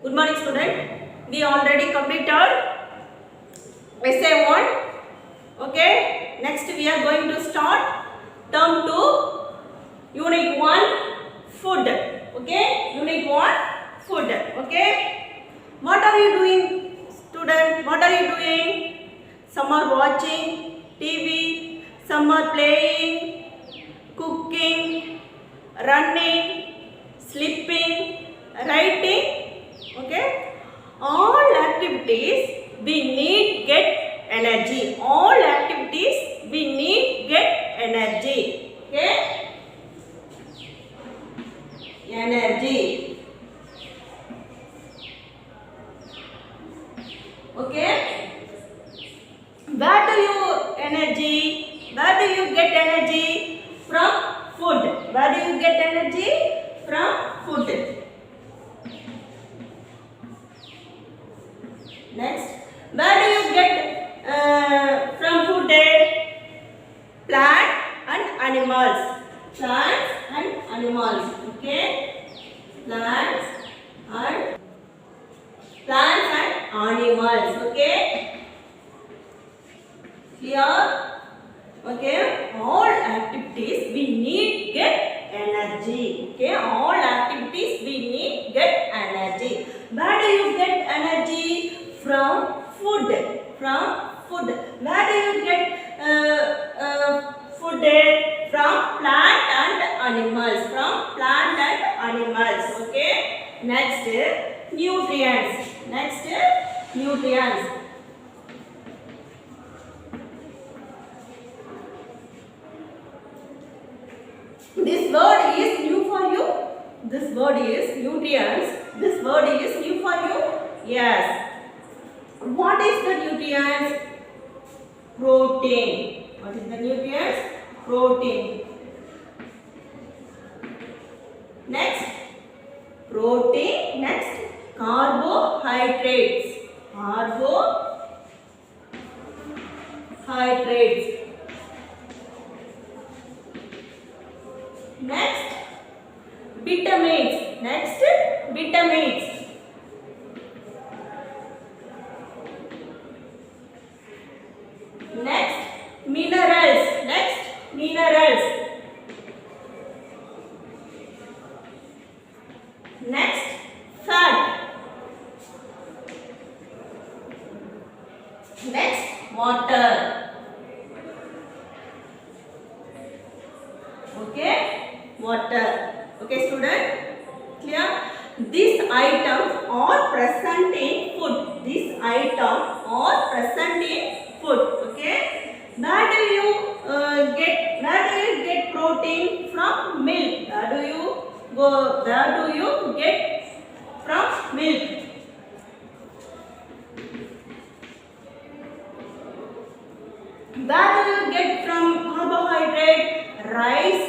Good morning, student. We already completed essay 1. Okay. Next we are going to start term 2, unit 1, food. Okay. Unit 1, food. Okay. What are you doing, student? What are you doing? Some are watching TV, some are playing, cooking, running, sleeping, writing. Okay. All activities we need get energy. All activities we need get energy. Okay. Energy. Okay. Where do you energy? Where do you get energy? From food. Where do you get energy? From food. Next, where do you get from food? Plant and animals. Plants and animals. Okay. Plants and animals. Okay. Clear? Okay. All activities we need get energy. Okay. All activities we need get energy. Where do you get energy? From food. From food. Where do you get food? From plant and animals. From plant and animals. Okay. Next, nutrients. Next, nutrients. This word is new for you. This word is nutrients. This word is new for you. Yes. What is the nutrients? Protein. What is the nutrients? Protein. Next, protein. Next, carbohydrates. Carbohydrates. Next, vitamins. Next, vitamins. Next, minerals. Next, minerals. Next, fat. Next, water. Okay, water. Okay, student? Clear? These items are present in food. These items are present in food. Okay. Where do you get protein? From milk. Where do you get from milk? Where do you get from carbohydrate? Rice.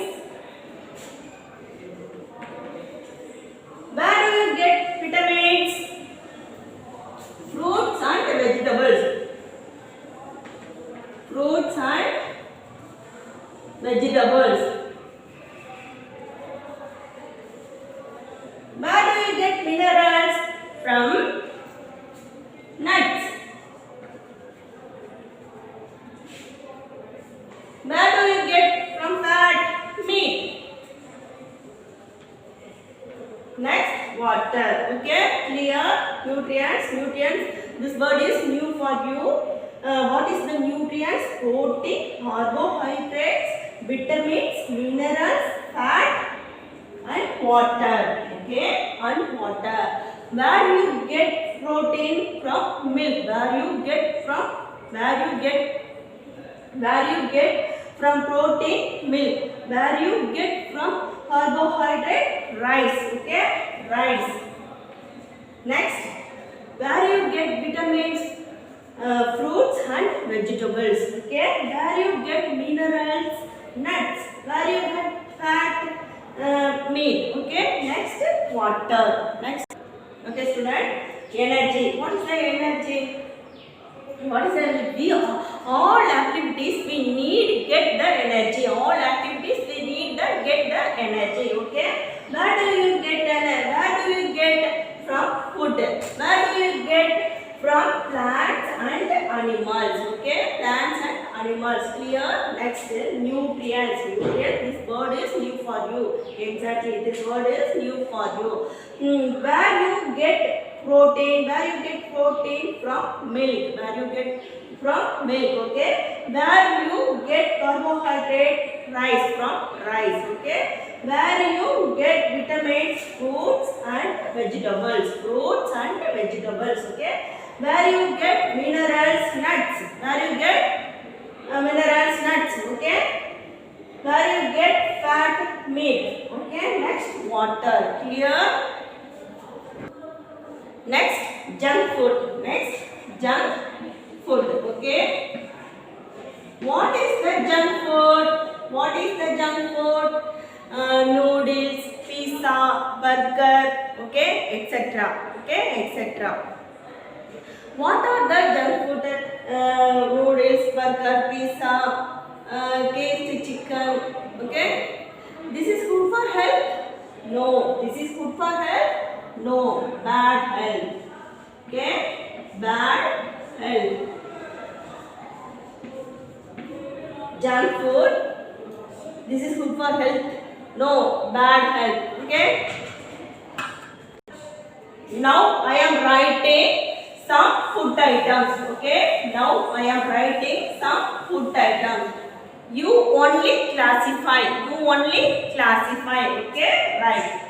Where do you get vitamins? Fruits and vegetables. Fruits and vegetables. Where do you get minerals? From nuts. Where do you get from fat? Meat. Next, water. Okay, clear? Nutrients. This word is new for you. What is the nutrients? Protein, carbohydrates, vitamins, minerals, fat, and water. Okay, and water. Where you get protein? From milk. Where you get from protein? Milk. Where you get from carbohydrate? Rice. Okay, rice. Next, where you get vitamins? Fruits and vegetables. Okay, where you get minerals? Nuts. Where you get fat? Meat. Okay, next, water. Next, okay, student. Energy. What is the energy? What is the energy? All activities we need get the energy. All activities we need get the energy. Okay. Where do you get from food? Where do you get from plants and animals? Okay, plants and animals. Clear? Next, nutrients. Nutrients. This word is new for you. Exactly, this word is new for you. Where you get protein? Where you get protein from milk? Where you get from milk? Okay. Where you get carbohydrate? Rice, from rice. Okay. Where you get vitamins, fruits and vegetables. Fruits and vegetables. Okay. Where you get minerals, nuts. Where you get minerals, nuts. Okay. Where you get fat, meat. Okay. Next, water. Clear? Next, junk food. Next, junk food. Okay. What is the junk food? What is the junk food? Noodles, pizza, burger, okay, etc. Okay, etc. What are the junk food? Noodles, burger, pizza, KFC chicken. Okay, this is good for health? No. This is good for health? No. Bad health. Okay, bad health. Junk food. This is good for health? No, bad health. Okay. Now I am writing some food items. Okay. Now I am writing some food items. You only classify. You only classify. Okay. Right.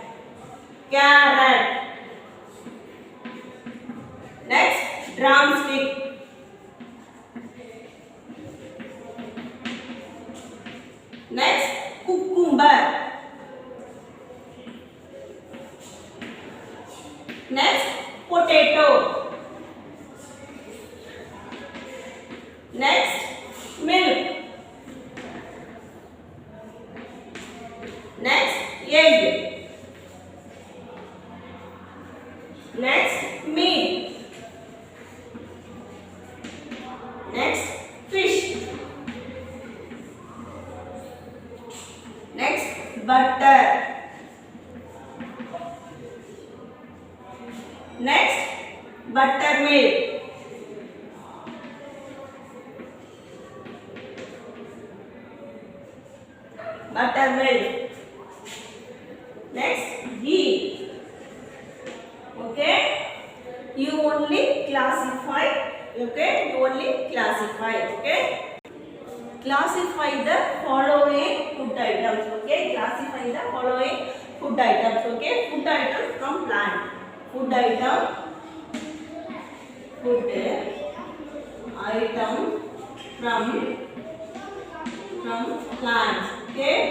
Carrot. Next, drumstick. Next, cucumber. Next, potato. Next, milk. Next, egg. Next, meat. Next, fish. Next, butter. Next, buttermilk. Buttermilk. Next, ghee. Okay. You only classify. Okay. You only classify. Okay. Classify the following food items. Okay. Classify the following food items. Okay. Food items from plant. Food item. Food item from plants. Okay.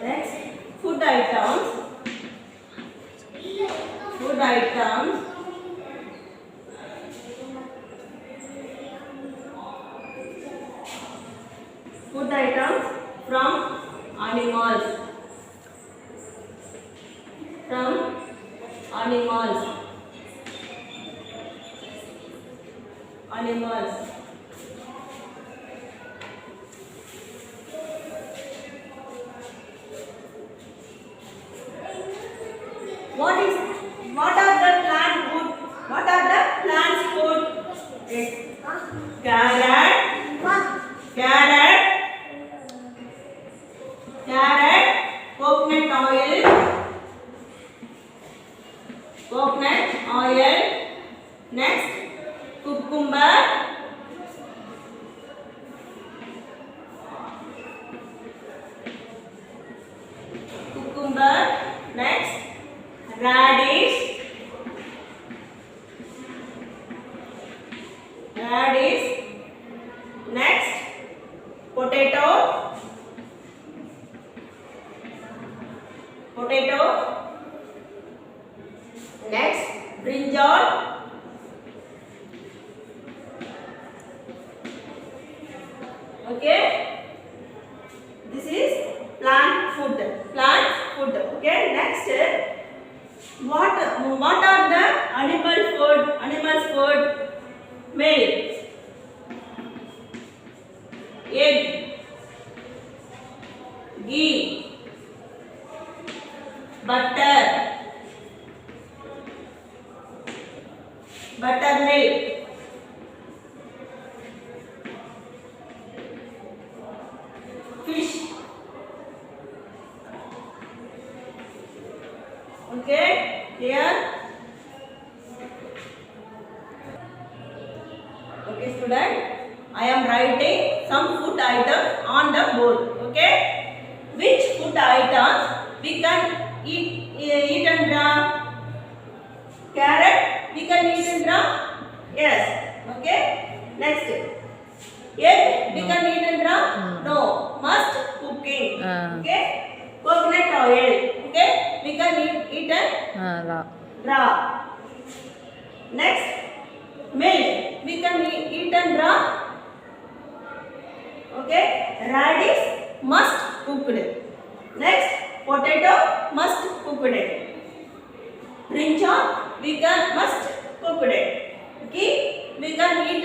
Next, food items. Food items. Food items from animals. From animals. Animals. What are the plant food? What are the plants food? Carrot. Coconut oil. Next, cucumber. Next, radish. Next, potato. Next, brinjal. Okay, this is plant food. Okay, next, what are the animal food? Animals food. Milk, egg. ghee, butter, buttermilk, fish. Okay, clear? Okay, student, I am writing some food items on the board. Okay, which food items we can eat and draw? Carrot we can eat and draw? Yes. Okay, next, egg we can eat and draw? No, must cooking. Okay, coconut oil, okay, we can eat and draw. Next, milk we can eat and draw. Okay, radish must cooked. Next, potato must cooked. Brinjal we can must cooked. Ghee we can eat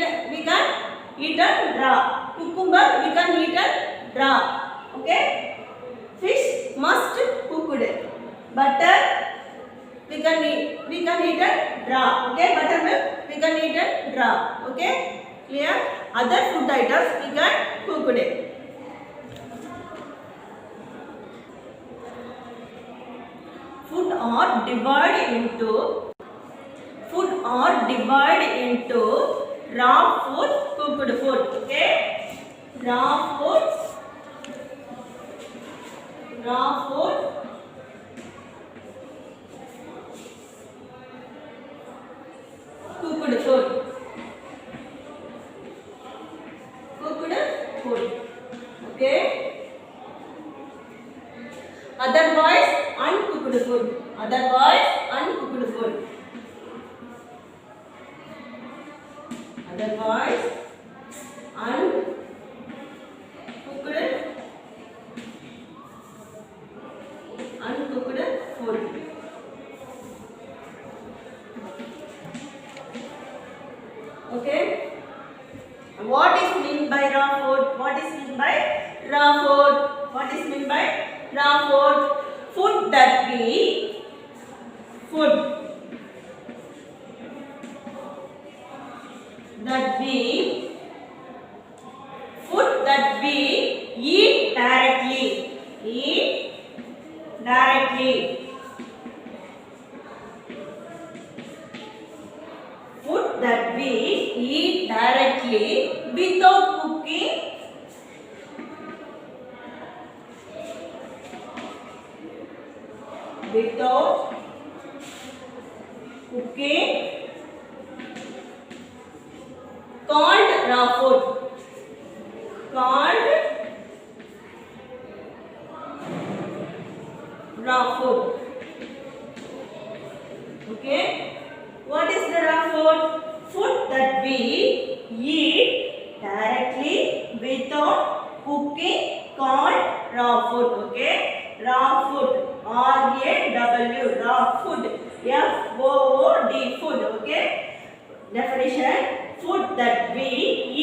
and draw. Cucumber we can eat and draw. Okay, fish must cooked. Butter we can eat and draw. Okay, buttermilk we can eat and draw. Okay, clear? Other food items we can cooked. Food are divided into raw food, cooked food. Okay, raw food, cooked food. Okay, otherwise uncooked food. Otherwise uncooked food. Okay, what is meant by raw food? What is meant by raw food? What is meant by raw food? Food that we eat directly. Food that we eat directly without cooking. Called raw food. Okay, what is the raw food? Food that we eat directly without cooking, called raw food. Okay, raw food, R-A-W, raw food, F-O-O-D, food. Okay, definition: food that we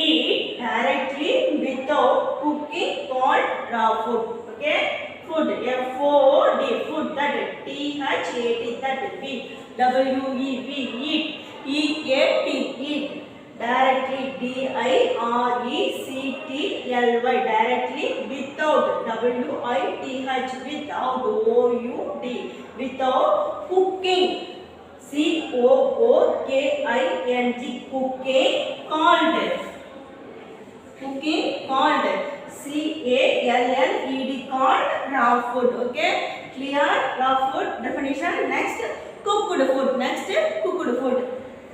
eat directly without cooking, called raw food. Okay, food, F-O-O-D, food, that T-H-A-T, that B, W-E-B, eat, E-A-T, eat, directly, D-I-R-E-C-T-L-Y, directly, without, W-I-T-H, without, O-U-D, without cooking, C-O-O-K-I-N-G, cooking, called, C-A-L-L-E-D, called raw food. Okay, clear? Raw food definition. Next, cooked food.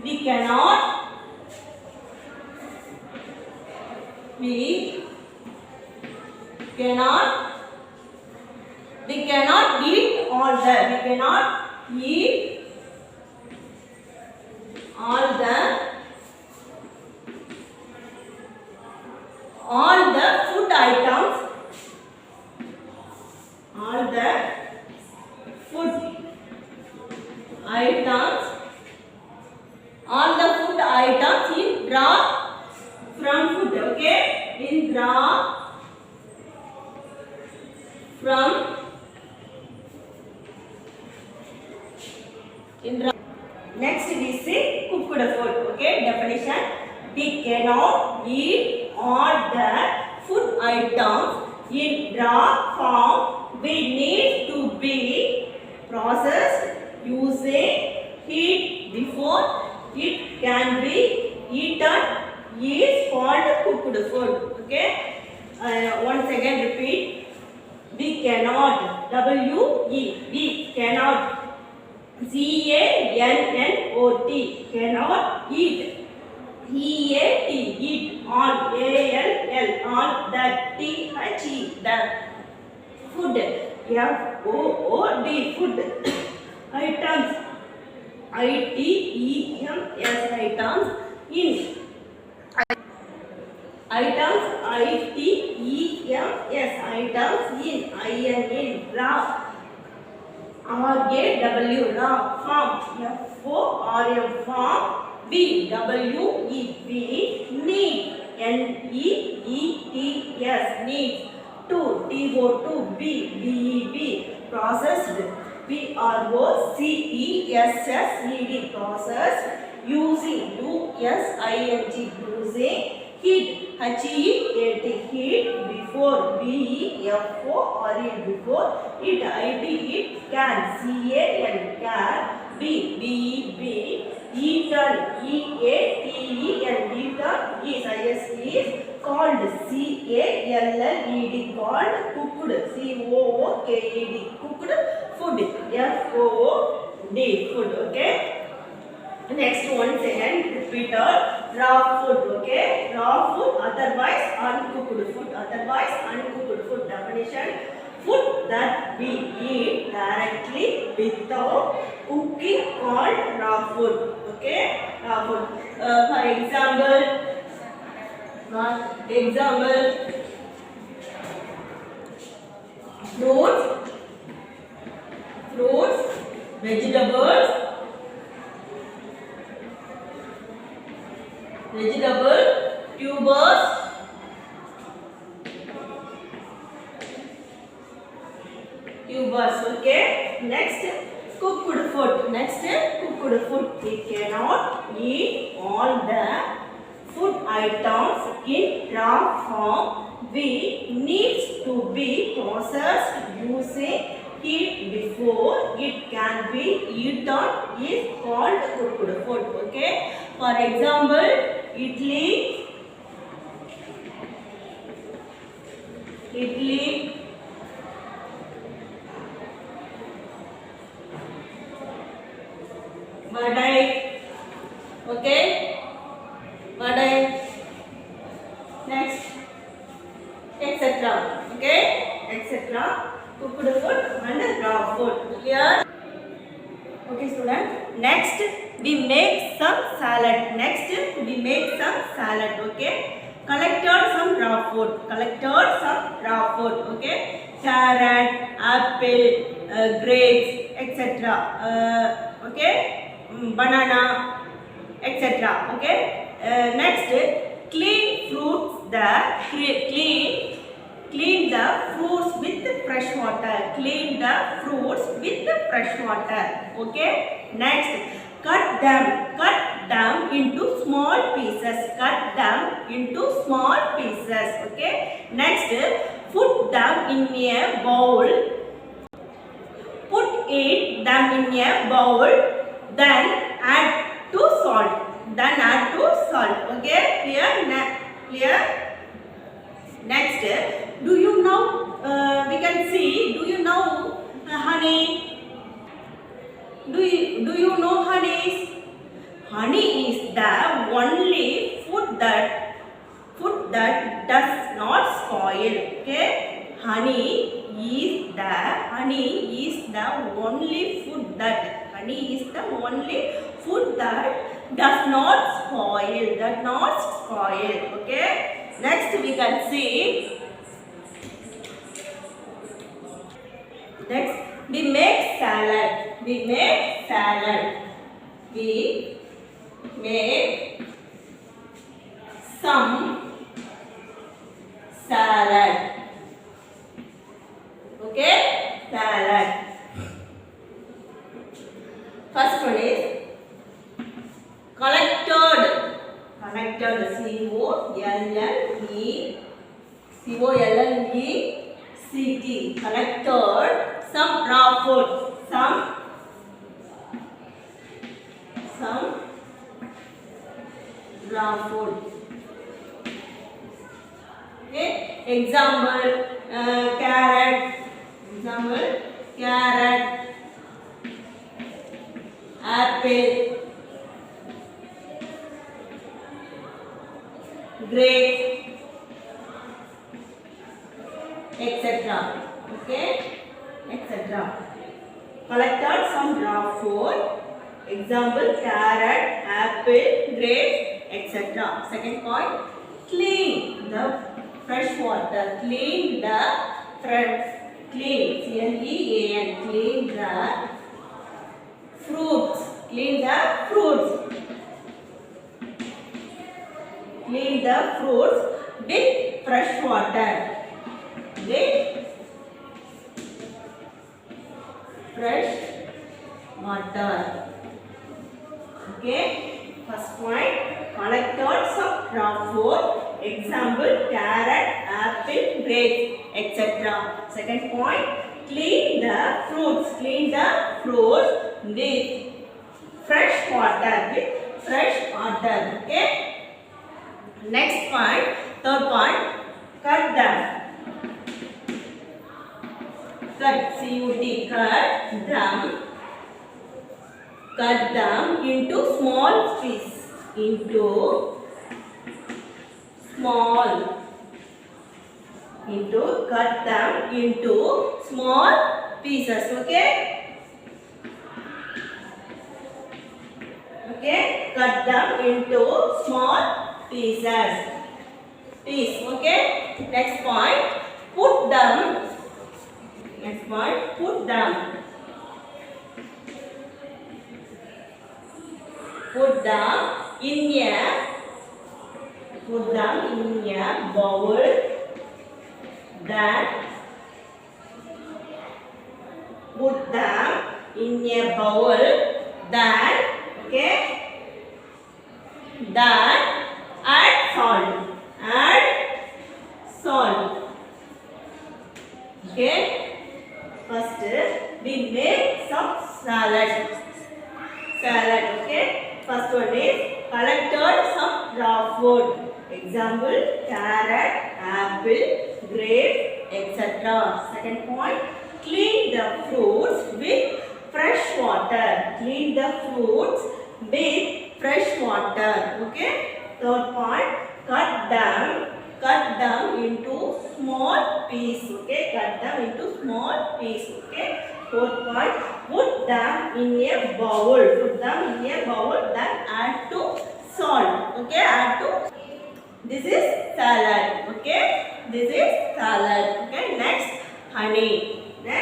We cannot eat all the food items, in draw from food. Okay, in draw from next we see cooked food. Okay, definition: we cannot eat all the food items in raw form. We need to be processed using heat before it can be eaten is called cooked food. Okay, once again repeat: we cannot, we cannot, CANNOT, cannot eat, EAT, eat, all, ALL, all, that, THE, the, food, FOOD, food, items, ITEMS, items, in, items, ITEMS, items, in, raw, RAW, raw, form, FORM, form, BWEB, need, NEETS, needs, to, TO2, BEB, processed, PROCESSED, processed, using, USING, using, heat, HEAT, heat, before, BEFORE, before, it, it, can, CAN, BEB, eaten, EATEN, eaten, is called, CALLED, called, cooked, COOKED, cooked food, FOOD, food. Okay. Next, once again repeated, raw food. Okay, raw food, otherwise uncooked food, otherwise uncooked food. Definition: food that we eat directly without cooking called raw food. Okay, raw food. For example, fruits, vegetables, tubers, okay. Next, cooked food. We cannot eat all the food items in raw form. We need to be processed using heat before it can be eaten is called cooked food. Okay. For example, idli, vadai, okay, vadai, next, etc. Okay, etc. Cooked food and raw food. Clear? Okay, student. Next, we make some salad. Okay. Collected some raw food. Okay. Carrot, apple, grapes, etc. Okay. Banana, etc. Okay. Next, clean the fruits with fresh water. Okay. Next, cut them into small pieces. Okay. Next, put them in a bowl. Then add to salt. Okay. Clear? Next, do you know? We can see. Do you know honey? Do you know honey? Honey is the only food that does not spoil. Okay, honey is the only food that does not spoil. Okay. Next, we can see. Next, we make salad. We make some salad. Okay. COLLECT. Collected some raw food. Some raw food. Okay. Example, carrot. Apple, grape, etc. Okay, etc. Collected some raw food. Example, carrot, apple, grape, etc. Second point, clean the fresh water. Clean the fresh. Clean, C-L-E-A-N. Clean the fruits. Clean the fruits. Clean the fruits with fresh water. With fresh water. Okay. First point, collected some raw food. Example, carrot, apple, grapes, etc. Second point, clean the fruits. Clean the fruits with fresh water. Okay. Next point, third point, cut them. Cut, C-U-T, cut them into small pieces. Cut them into small pieces. Okay. Cut them into small pieces. Okay. Next point, put them in a bowl. Then put them in a bowl. Okay. Then add salt. Okay. First we make some salad. Okay. First one is collected some raw food. Example, carrot, apple, grape, etc. Second point, clean the fruits with fresh water. Okay. Third point, cut them into small pieces. Okay. Okay. Fourth point, put them in a bowl. Then add to salt. Okay. This is salad. Okay. Okay. Next, honey. Okay.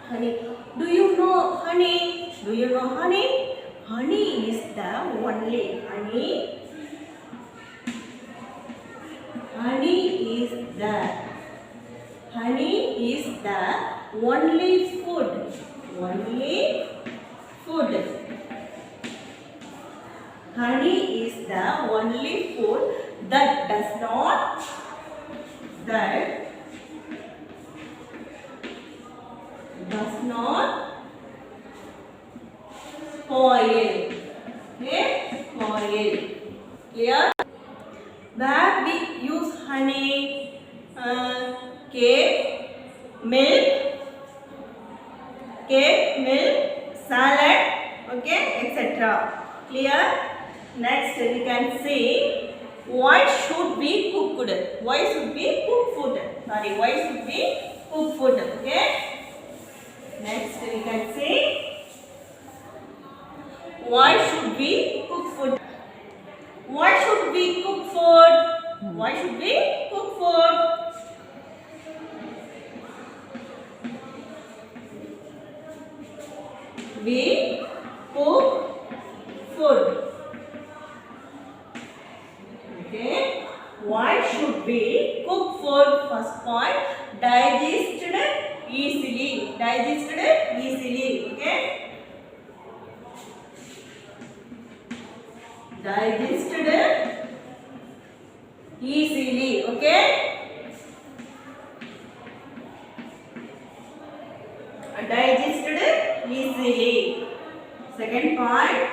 Honey. Do you know honey? Honey is the only food. Honey is the only food that does not spoil. Okay? Clear? Where we use honey? Cake, milk, salad, okay, etc. Clear? Next we can see why should we cook food? Why should we cook food? Okay. Next we can see why should we cook food? We cook food. Okay. Why should we cook food? First point, digested easily. Digested easily. Okay. Digested easily. Okay. Digested easily. Second point,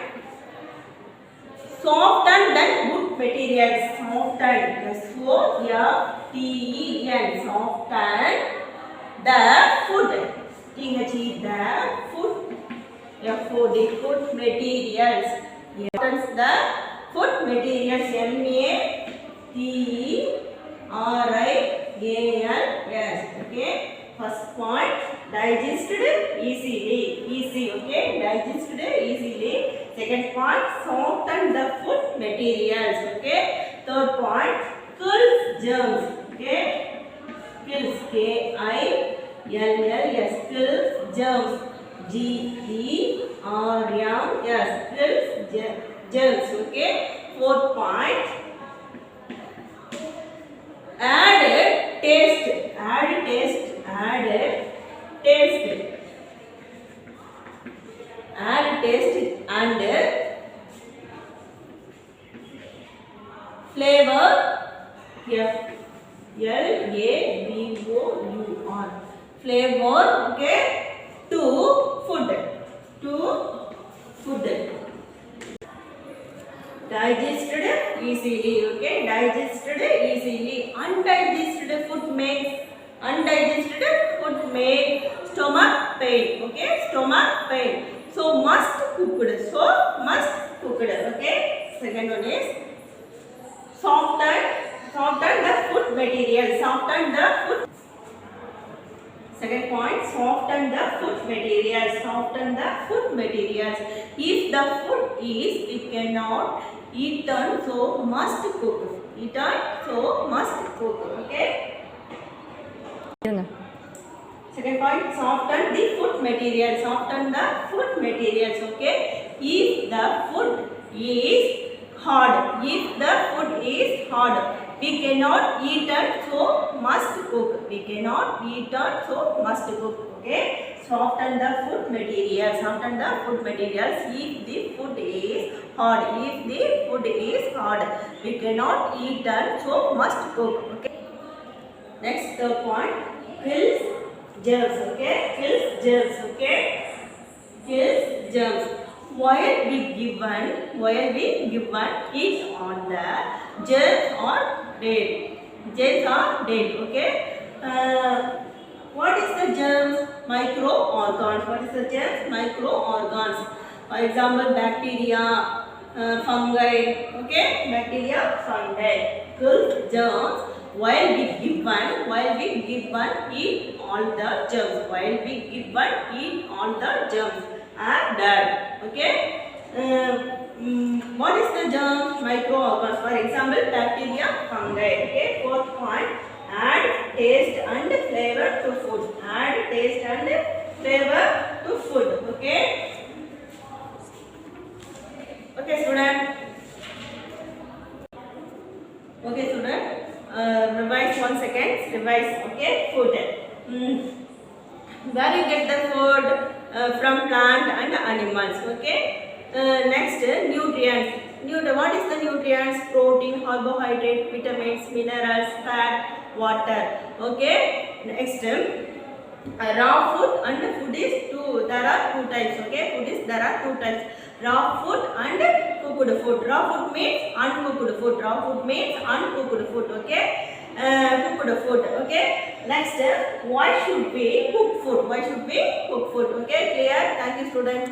softened than wood materials. Softened. S-O-F-T-E-N. Softened the food. The food. F-O-D. Food materials. Softens the food materials. M-A-T-E-R-I-A-L-S. Okay. First point, digested easily. Easy. Okay. Digested easily. Second point, soften the food materials. Okay. Third point, kills germs. Okay. Kills. K-I-L-L-S. Kills germs. G-E-R-M-S. Kills germs. Okay. Fourth point, add taste. Add taste. Add taste. Add taste and flavor. F-L-A-V-O-U-R. Flavor. Okay. To food. To food. Digested easily. Okay. Digested easily. Undigested food makes stomach pain. Okay. Stomach pain. So must cooked. Okay. Second one is soften the food material. Soften the food. Second point, soften the food materials. Soften the food materials. If the food is it cannot eaten, so must cook. Eaten, so must cook. Okay. Second point, soften the food materials. Soften the food materials. Okay. If the food is hard, we cannot eat it, so must cook. We cannot eat it, so must cook. Okay. Soften the food materials. Soften the food materials. If the food is hard, we cannot eat it, so must cook. Okay. Next, third point, kills germs. Okay. Kills germs. Okay. Kills germs. While we given it on the germs are dead. Okay. What is the germs? Microorgans. What is the germs? Microorgans. For example, bacteria, fungi. Okay. Bacteria, fungi. Kills germs. While we given eat all the germs. While we given eat all the germs are dead. Okay. What is the germs? Microorganisms. For example, bacteria, fungi. Okay. Fourth point, add taste and flavor to food. Add taste and flavor to food. Okay. Okay, student. Revise 1 second. Revise. Okay. Food. Where you get the food? From plant and animals. Okay. Next, nutrients. What is the nutrients? Protein, carbohydrate, vitamins, minerals, fat, water. Okay. Next, raw food and food is two. There are two types. Okay. There are two types. Raw food and cooked food. Raw food means uncooked food. Okay. Cooked food. Okay. Next, why should we cook food? Okay. Clear? Thank you, students.